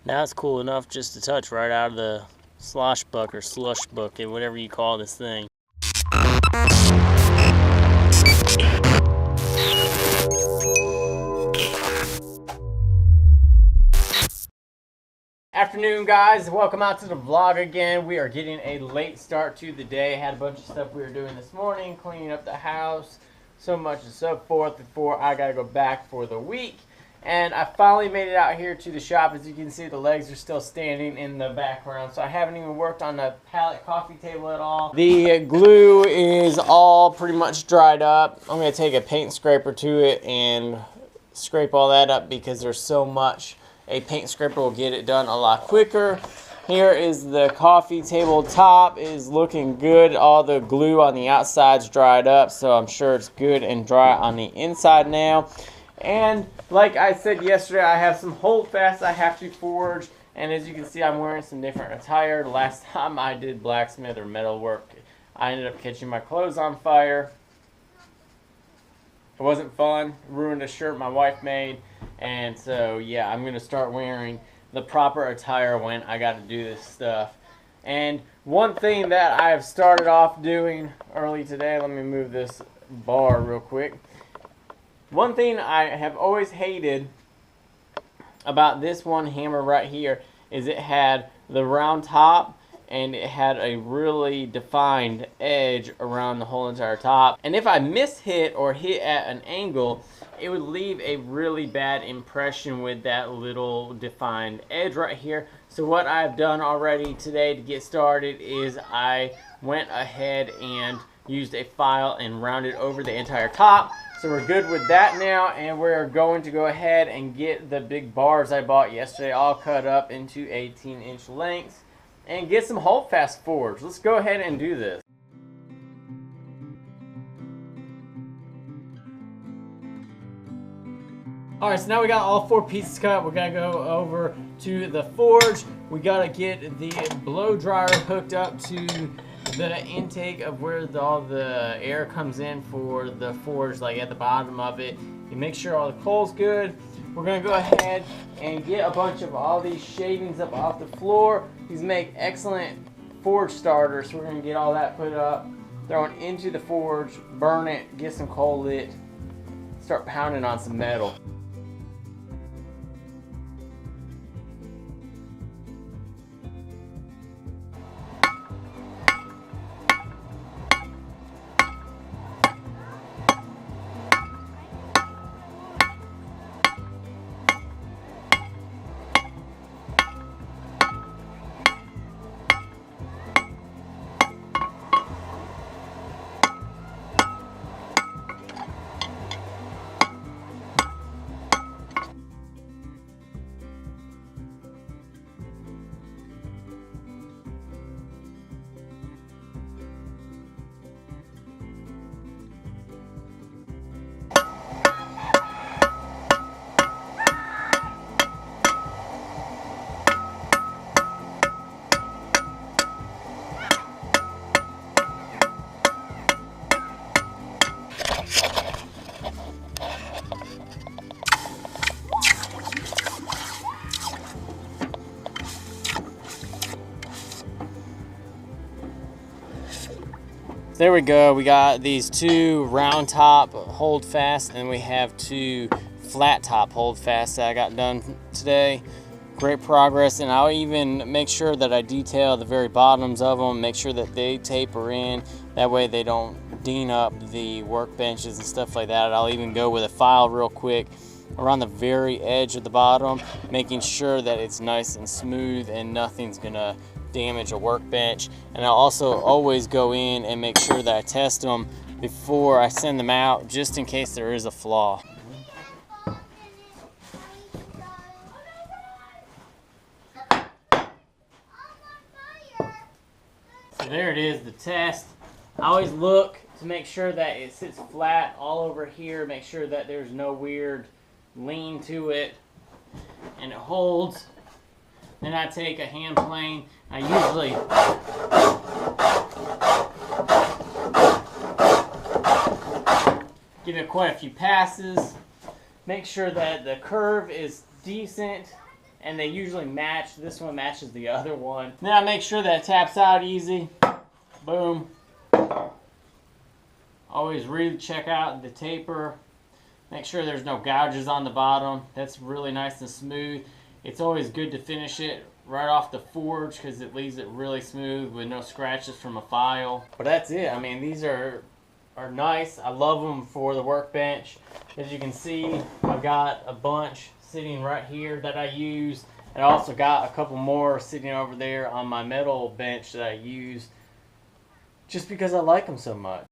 Now it's cool enough just to touch right out of the slosh bucket or slush bucket, whatever you call this thing. Afternoon, guys. Welcome out to the vlog again. We are getting a late start to the day. Had a bunch of stuff we were doing this morning, cleaning up the house, so much and so forth before I gotta go back for the week. And I finally made it out here to the shop. As you can see, the legs are still standing in the background, so I haven't even worked on the pallet coffee table at all. The glue is all pretty much dried up. I'm gonna take a paint scraper to it and scrape all that up because there's so much. A paint scraper will get it done a lot quicker. Here is the coffee table top. Is looking good. All the glue on the outside's dried up, so I'm sure it's good and dry on the inside now. And like I said yesterday, I have some holdfasts I have to forge. And as you can see, I'm wearing some different attire. The last time I did blacksmith or metal work, I ended up catching my clothes on fire. It wasn't fun. Ruined a shirt my wife made. And so, yeah, I'm going to start wearing the proper attire when I got to do this stuff. And one thing that I have started off doing early today, let me move this bar real quick. One thing I have always hated about this one hammer right here is it had the round top and it had a really defined edge around the whole entire top. And if I mishit or hit at an angle, it would leave a really bad impression with that little defined edge right here. So what I've done already today to get started is I went ahead and used a file and rounded over the entire top. So we're good with that now, and we're going to go ahead and get the big bars I bought yesterday all cut up into 18-inch lengths and get some holdfast forged. Let's go ahead and do this. Alright, so now we got all 4 pieces cut. We're going to go over to the forge. We got to get the blow dryer hooked up to the intake of where all the air comes in for the forge, like at the bottom of it. You make sure all the coal's good. We're going to go ahead and get a bunch of all these shavings up off the floor. These make excellent forge starters, so we're going to get all that put up, throw it into the forge, burn it, get some coal lit, start pounding on some metal. There we go. We got these 2 round top holdfasts and we have 2 flat top holdfasts that I got done today. Great progress, and I'll even make sure that I detail the very bottoms of them, make sure that they taper in. That way they don't ding up the workbenches and stuff like that. I'll even go with a file real quick around the very edge of the bottom, making sure that it's nice and smooth and nothing's gonna damage a workbench. And I'll also always go in and make sure that I test them before I send them out, just in case there is a flaw. So there it is, the test. I always look to make sure that it sits flat all over here, make sure that there's no weird lean to it, and it holds. Then I take a hand plane. I usually give it quite a few passes. Make sure that the curve is decent and they usually match. This one matches the other one. Then I make sure that it taps out easy. Boom. Always really check out the taper. Make sure there's no gouges on the bottom. That's really nice and smooth. It's always good to finish it right off the forge because it leaves it really smooth with no scratches from a file. But that's it. I mean, these are nice. I love them for the workbench. As you can see, I've got a bunch sitting right here that I use. And I also got a couple more sitting over there on my metal bench that I use just because I like them so much.